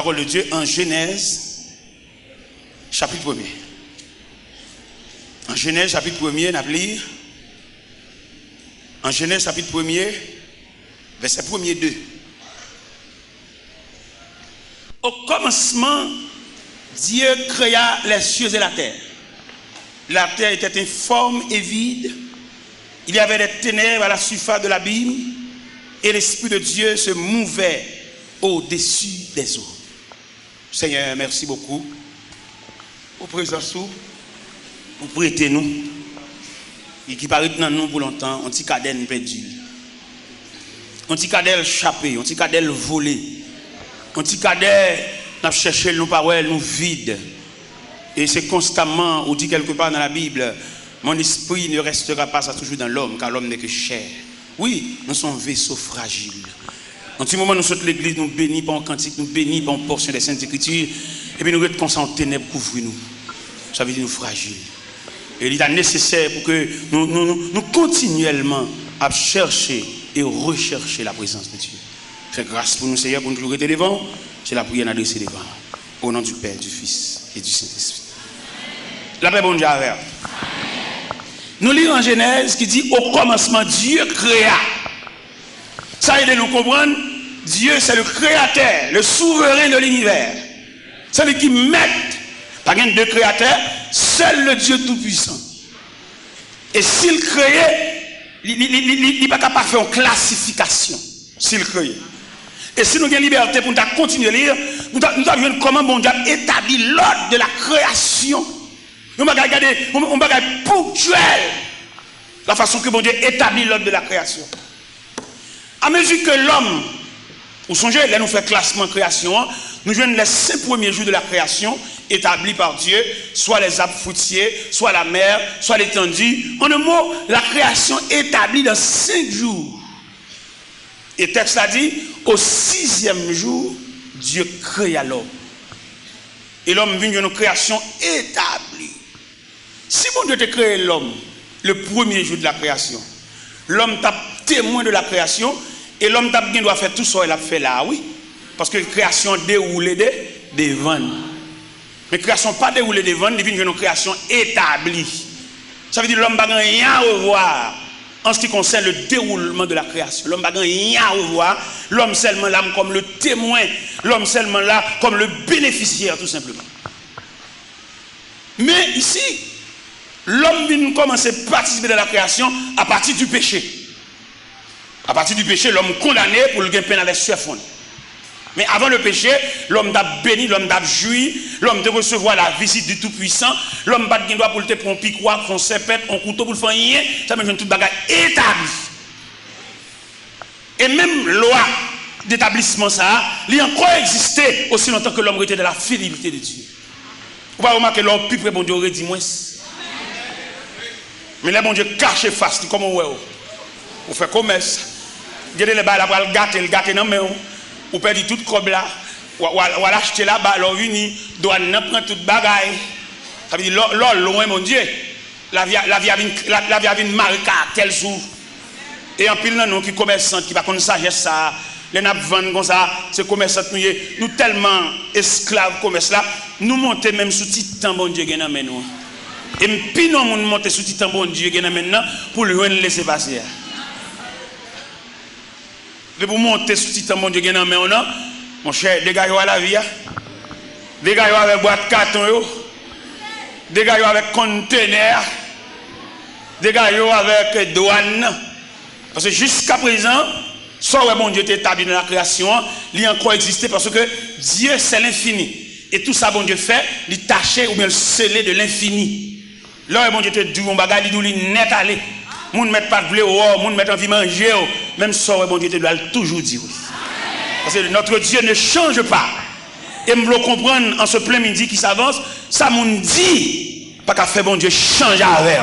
parole de Dieu en Genèse, chapitre 1er. En Genèse, chapitre 1er, nous lire. En Genèse, chapitre 1er, verset 1er 2. Au commencement, Dieu créa les cieux et la terre. La terre était informe et vide. Il y avait des ténèbres à la surface de l'abîme et l'Esprit de Dieu se mouvait au-dessus des eaux. Seigneur, merci beaucoup pour présence, pour prêter nous. Et qui paraît dans nous pour longtemps, on petit cadelle perdu. On petit cadelle échappé, on petit cadelle volé. On petit cadelle n'a cherché nos paroles, nous vides. Et c'est constamment, on dit quelque part dans la Bible, mon esprit ne restera pas ça toujours dans l'homme, car l'homme n'est que chair. Oui, nous sommes vaisseaux fragiles. En ce moment, nous sommes l'église, nous bénis par un cantique, nous bénis par une portion des Saintes Écritures, et puis nous restons comme ça en ténèbres, couvrir-nous. Ça veut dire nous fragiles. Et il est nécessaire pour que nous continuellement à chercher et rechercher la présence de Dieu. Fais grâce pour nous, Seigneur, pour nous toujours être devant. C'est la prière adressée devant. Au nom du Père, du Fils et du Saint-Esprit. La paix, bon Dieu, avec. Nous lisons en Genèse qui dit au commencement, Dieu créa. Ça aide à nous comprendre. Dieu, c'est le créateur, le souverain de l'univers. C'est lui qui met, pas de créateur, seul le Dieu tout-puissant. Et s'il créait, il n'est pas capable de faire une classification. S'il créait. Et si nous avons liberté pour nous continuer à lire, nous avons vu comment bon Dieu a établi l'ordre de la création. Nous avons regardé, on va regarder ponctuel la façon que bon Dieu établit l'ordre de la création. À mesure que l'homme, vous songez, là nous fait classement création, nous jouons les 5 premiers jours de la création établis par Dieu, soit les arbres fruitiers, soit la mer, soit l'étendue. En un mot, la création établie dans 5 jours. Et le texte a dit, au 6e jour, Dieu créa l'homme. Et l'homme vient d'une création établie. Si bon Dieu te crée l'homme, le premier jour de la création, l'homme t'a témoin de la création, et l'homme t'a bien doit faire tout ça, il a fait là, oui. Parce que la création déroulée des vannes. Mais la création pas déroulée des vannes, il vient d'une création établie. Ça veut dire que l'homme n'a rien à revoir en ce qui concerne le déroulement de la création. L'homme n'a rien à revoir. L'homme seulement là comme le témoin. L'homme seulement là comme le bénéficiaire, tout simplement. Mais ici, l'homme vient commencer à participer de la création à partir du péché. À partir du péché, l'homme condamné pour le gain peine avec chef. Mais avant le péché, l'homme t'a béni, l'homme t'a joui, l'homme t'a recevoir la visite du Tout-Puissant, l'homme bat qui doit pour te prendre un piquoir, un serpent, un couteau pour le faire rien, ça me fait toute bagarre établie. Et même loi d'établissement ça, il a encore existé aussi longtemps que l'homme était de la fidélité de Dieu. Vous va remarquer l'homme plus près bon Dieu aurait dit moins. Mais là bon Dieu cache face, comment ouais. Vous faites commerce. Regardez les balles là pour le gâter non mais ou perdre toute cob là, ou l'acheter là-bas, l'on uni, doit prendre toute bagaille. Ça veut dire, loin, mon Dieu, la vie a une marque à tel jour. Et en pile, nous qui commerçants, qui va connaître sagesse ça, les nappes vendent comme ça, ces commerçants, nous tellement esclaves commerce là, nous montons même sous titan, bon Dieu, nous. Et puis nous montons sous titan, bon Dieu, maintenant, pour le laisser passer. Pour monter sous titan mon Dieu mon cher, des gars à la vie, des gars avec boîte carton, des gars avec conteneur, des gars avec douane. Parce que jusqu'à présent, soit mon Dieu est établi dans la création, il a encore existé parce que Dieu c'est l'infini. Et tout ça bon Dieu fait, il tâcher ou bien le sceller de l'infini. Là bon Dieu te dit on bagage il net aller. Moun met pas de blé ou moun met envie manger même ça bon Dieu te doit toujours dire. Parce que notre Dieu ne change pas. Et me le comprendre en ce plein midi qui s'avance, ça moun dit pas qu'à faire bon Dieu change avec.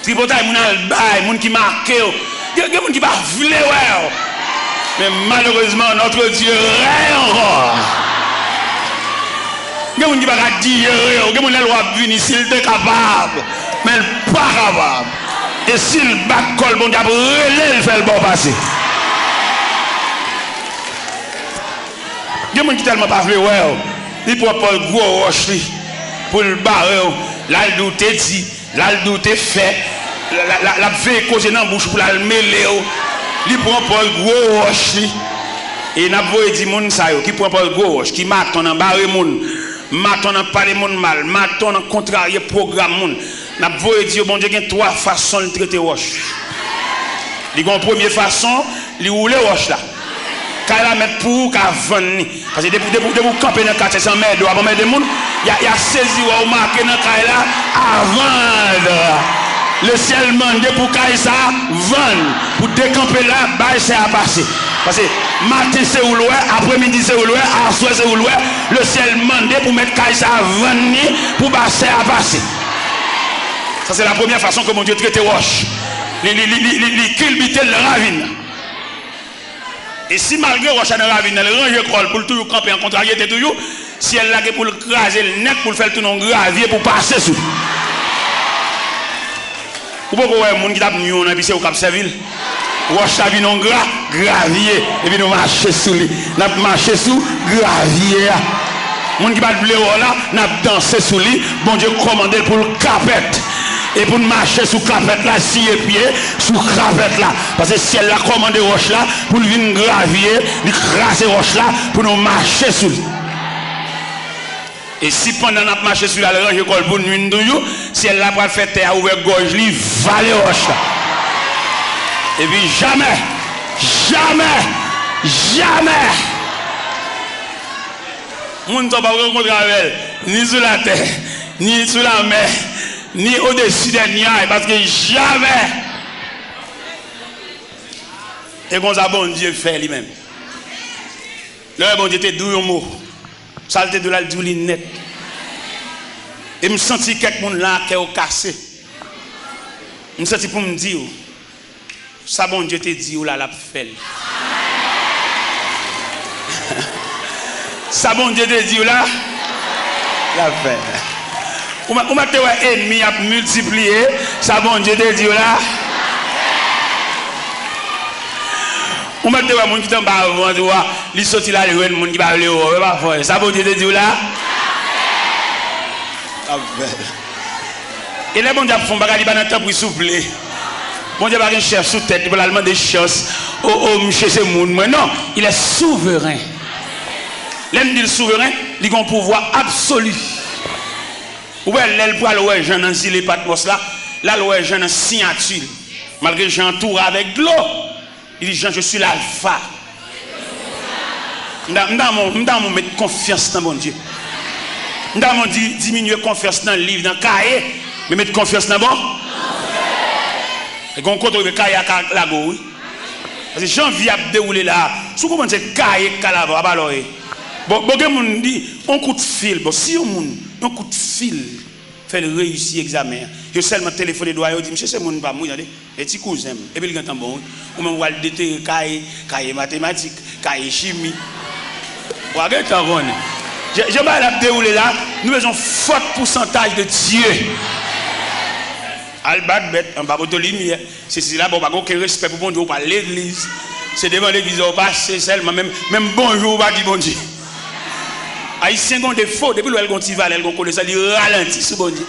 Tripotaille moun al bay, moun qui marqué, il y a moun qui pas vle ouais. Mais malheureusement notre Dieu règne encore. Il y a des gens qui ne peuvent pas dire, il y a des gens qui venir s'il est capable, mais il n'est pas capable. Et s'il bat col, bon Dieu, il fait le bon passer. y a des gens qui tellement pas fait ouais. Il prend pas le gros roche pour le barrer. Là le doute dit, là le doute fait. La fait causer dans bouche pour la mêler. Il prend pas le gros roche. Et n'a pas dit moun ça qui prend pas le gros roche, qui maton en barrer moun, maton en parler moun mal, maton en contrarier programme moun. N'a pas dit bon Dieu il y a trois façons de traiter roche. Il y a une première façon, il roule roche là. Quand il la met pour qu'à vendre. Parce que depuis vous camper dans 400 mètres, avant mettre des gens, il y a saisi ou marqué dans le là à vendre. Le ciel demande pour qu'il ça vendre. Pour décamper là, c'est à passer. Parce que matin c'est où loin, après-midi c'est où loin, à soir c'est où loin. Le ciel demande pour mettre qu'il ça vendre pour passer à passer. Ça c'est la première façon que mon Dieu traite roche. Il culbute le ravine. Et si malgré roche dans la ravine, elle range col pour toujours camper en contrariété toujours, si elle l'a pour le craser le net pour le faire tout non gravier pour passer sous. Ou pas qu'on monde qui tape nous dans piscine au Cap Serville. Roche la vie non gravier et puis nous marcher sous lui. N'a marcher sous gravier. Monde qui bat le blé là, n'a danser sous lui. Bon Dieu commandé pour le capette. Et pour marcher sous crapette là, si et pied, sous crapette là. Parce que si elle a commandé roche là, pour venir gravier, lui craser roche là, pour nous marcher sous. Et si pendant notre marché sur la range école pour nous, si elle a pas fait terre ouvert gorge, lui valer roche là. Et puis jamais, on ne peut pas rencontrer avec elle, ni sur la terre, ni sur la mer. Ni au-dessus des nuages, parce que jamais. Et comme ça, bon Dieu fait lui-même. Le bon Dieu était doux un mot. Saleté de la doulinette. Et je me sentis quelqu'un là qui est cassé. Je me sentis pour me dire, ça bon Dieu te dit, ou là, la fait. Ça bon Dieu te dit, ou là, la fait. Ou m'a te ennemi a multiplié, ça bon Dieu te dit là. Ou m'a te moun qui t'en bas avant, il sorti là, le moun qui va aller au, ça bon Dieu te dit là. Et les bon Dieu font bagarre, il va dans temps pour souffler. Bon Dieu va un chef sous tête, il va demander des choses. Monsieur c'est moun, mais non, il est souverain. L'homme dit souverain, il a un pouvoir absolu. Ouais, elle pour aller Jean dans les patmos là, là le Jean dans signature. Malgré que j'entoure avec de l'eau, il dit Jean, je suis l'alpha. M'dam mon mettre confiance dans mon Dieu. M'dam mon diminuer confiance dans le livre, dans le cahier, mais mettre confiance dans bon. Et qu'on compte le cahier à la go. Parce que Jean vient dérouler là. Si vous commencez cahier calava, alors bon, mon dit on coup de fil. Bon, si on coup de fil fait le réussir l'examen. Je seulement téléphoné doigt, je dis monsieur c'est mon pas moi, et petit cousin. Et puis il entend bon, ou même va déterrer cahier mathématiques, cahier chimie. Ou avec ta ronde. Je vais la dérouler là, nous avons un fort pourcentage de Dieu. Albat bête, en bas de lumière. C'est là, bon, pas aucun respect pour bon Dieu, pas l'église. C'est devant l'église, on passe seulement, même bonjour, pas dit bon Dieu. Haïtien ont des faux, depuis qu'elle continue, elle connaît ça, il ralentit ce bon Dieu.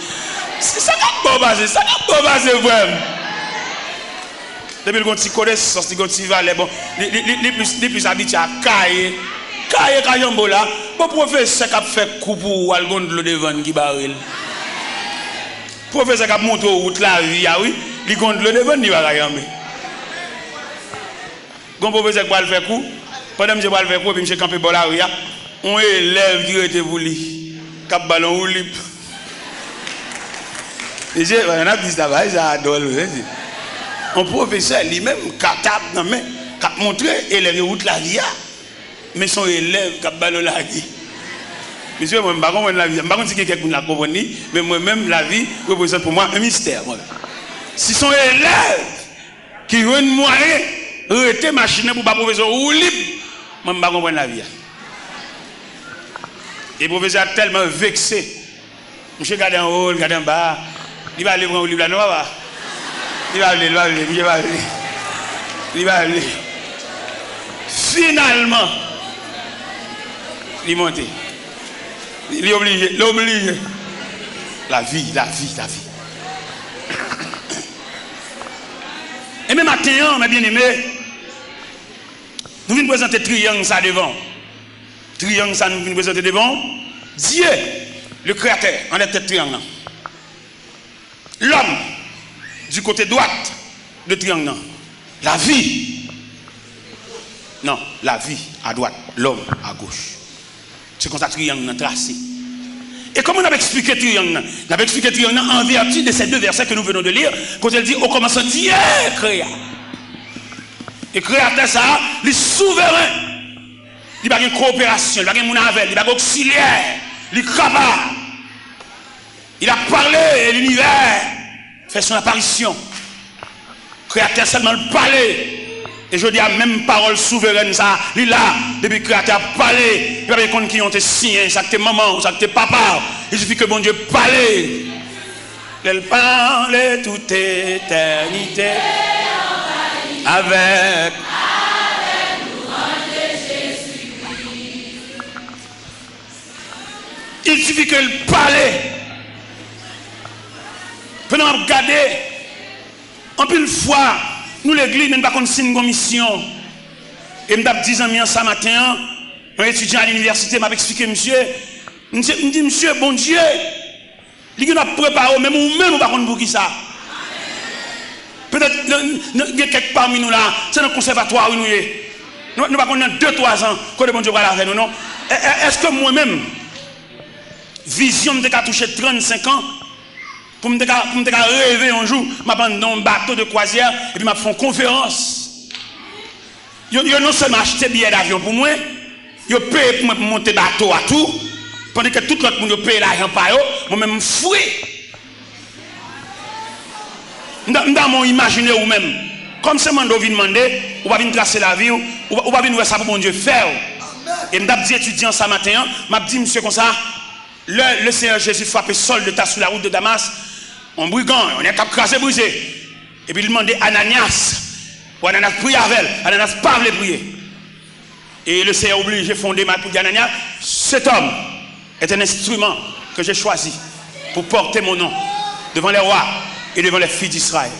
C'est ça qui est bon basé, ça qui est bon basé vraiment. Depuis qu'on connaît ça, il continue, bon, les plus habitués à cailler Kayambo là, bon professeur qui a fait coup pour algon de l'eau devant qui baril. Professeur qui a monté au route la vie, ah oui, il compte le devant ni va Kayambe. Gon professeur qui va le faire coup, pendant que je vais le faire coup, puis je campé bon la rue, on élève qui était pour lui, cap ballon ou lip. Et j'ai un dit ça va, ça adore. Un professeur lui-même capable non mais cap montrer élève route la vie. Mais son élève qui a ballon la vie. Monsieur, moi, je ne sais pas la vie. Je ne sais pas si quelqu'un l'a compris, mais moi-même, la vie représente pour moi un mystère. Si son élève qui veut une moyen, arrêter machine pour pas professeur ou libre, moi, je ne sais pas comprendre la vie. Et le professeur est tellement vexé. Monsieur, regardez en haut, regardez en bas. Il va aller prendre le livre là, non, va. Il va aller. Finalement, Il monte. Il est obligé. L'obligé. La vie. Et même matin, mes bien-aimés, nous venons présenter triangle ça devant. Triangle ça nous venons présenter devant. Dieu, le Créateur, en est tête triangle. L'homme, du côté droite de triangle. La vie. Non, la vie à droite, l'homme à gauche. C'est comme ça que triangle est tracé. Et comment on a expliqué triangle? On a expliqué triangle en vertu de ces deux versets que nous venons de lire, quand elle dit au commencement Dieu créa. Et créateur ça, il est souverain. Il n'y a pas de coopération, il n'y a pas de monnaie, il n'y a pas d'auxiliaire, il est capable. Il a parlé et l'univers fait son apparition. Créateur seulement le parler. Et je dis à même parole souveraine ça, il est là, depuis que créateur a parlé, il n'y a pas de qui ont été signés, ça que maman, ça que papa. Il suffit que bon Dieu parle. Elle parle toute éternité avec Jésus-Christ. Il suffit qu'elle parle. Pendant regarder, en plus une fois, nous l'église, nous ne pas signe une mission. Et je me dis ça matin, un étudiant à l'université m'a expliqué, monsieur, me dit, monsieur, bon Dieu, il a préparé, même ou même, pas pour qui ça. Peut-être, il y a quelques parmi nous là, c'est dans le conservatoire où nous sommes. Nous ne pouvons pas 2-3 ans, quand le bon Dieu va la faire, nous, non? Est-ce que moi-même, vision me touché 35 ans, pour me rêver un jour, je vais dans un bateau de croisière et puis je fais une conférence. Ils non seulement acheté billet d'avion pour moi, ils payé pour monter bateau à tout, pendant que tout le monde paye l'argent par eux, moi-même je fouille. Dans mon imaginaire ou même, comme c'est mon vient demander, on va venir tracer la vie, on va venir voir ça pour mon Dieu faire. Et je me dis étudiant ce matin, je me dis monsieur comme ça, le Seigneur Jésus frappé sol de tas sur la route de Damas. On brigand, on est crasé, brisé. Et puis il demandait Ananias. Ou Ananias prie avec elle. Ananias pas voulait prier. Et le Seigneur obligé de fonder ma pour dire Ananias, cet homme est un instrument que j'ai choisi pour porter mon nom devant les rois et devant les filles d'Israël.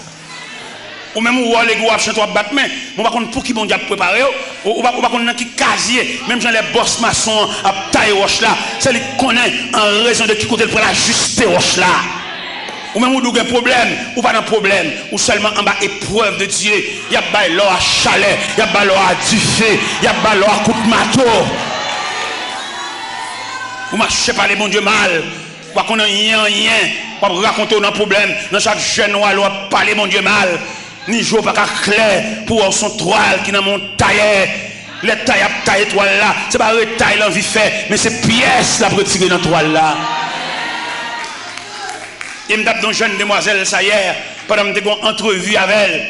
Ou même où les gars chantent battre main, on va connaître pour qui bon Dieu a préparé, ou va connaître qui casier, même quand les boss maçons à taille roche là, c'est lui connaît en raison de qui côté pour la juste roche là. Ou même où il y a un problème, ou pas de problème, ou seulement en bas épreuve de Dieu. Il y a pas l'eau à chalet, il y a pas l'eau à du feu, il y a pas l'eau à coup de marteau. Vous marchez pas les bon Dieu mal, ou qu'on a rien, ou raconter un problème, dans chaque jeune ou alors parler mon Dieu mal. Ni jour pas clair pour son toile qui dans mon tailleur. Les tailles à tailler toile là, c'est pas retaille l'envie fait, mais c'est pièce la retirer dans toile là. Et me tape dans une jeune demoiselle ça hier, pendant que j'ai une entrevue avec elle.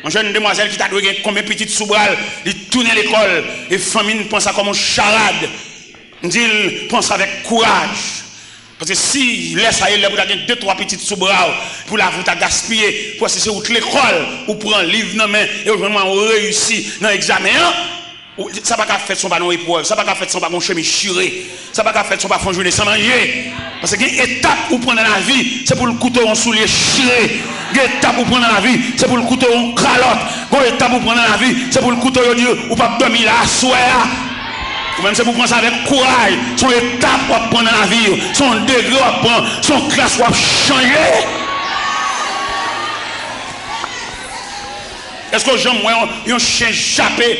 Une jeune demoiselle qui t'a donné combien de petites sous-bras, il tourne l'école, et famille pense à comme une charade. Il dit, pense avec courage. Parce que si laisse à elle, vous avez 2-3 petites sous-bras pour la vous gaspiller, pour c'est où l'école, ou pour un livre dans main, et aujourd'hui on réussit dans l'examen. Ça va pas faire son ballon épreuve, ça va pas faire son ballon chemin churé, ça va pas faire son ballon journée sans manger. Parce que une étape pour prendre dans la vie, c'est pour le couteau en soulier chiré. Une étape pour prendre dans la vie, c'est pour le couteau en calotte. Une étape pour prendre dans la vie, c'est pour le couteau en dire ou pas dormir là, soir. Ou même c'est pour prendre ça avec courage. Son étape pour prendre dans la vie, son degré pour prendre, son classe pour changer. Est-ce que j'aime moi un chien jappé?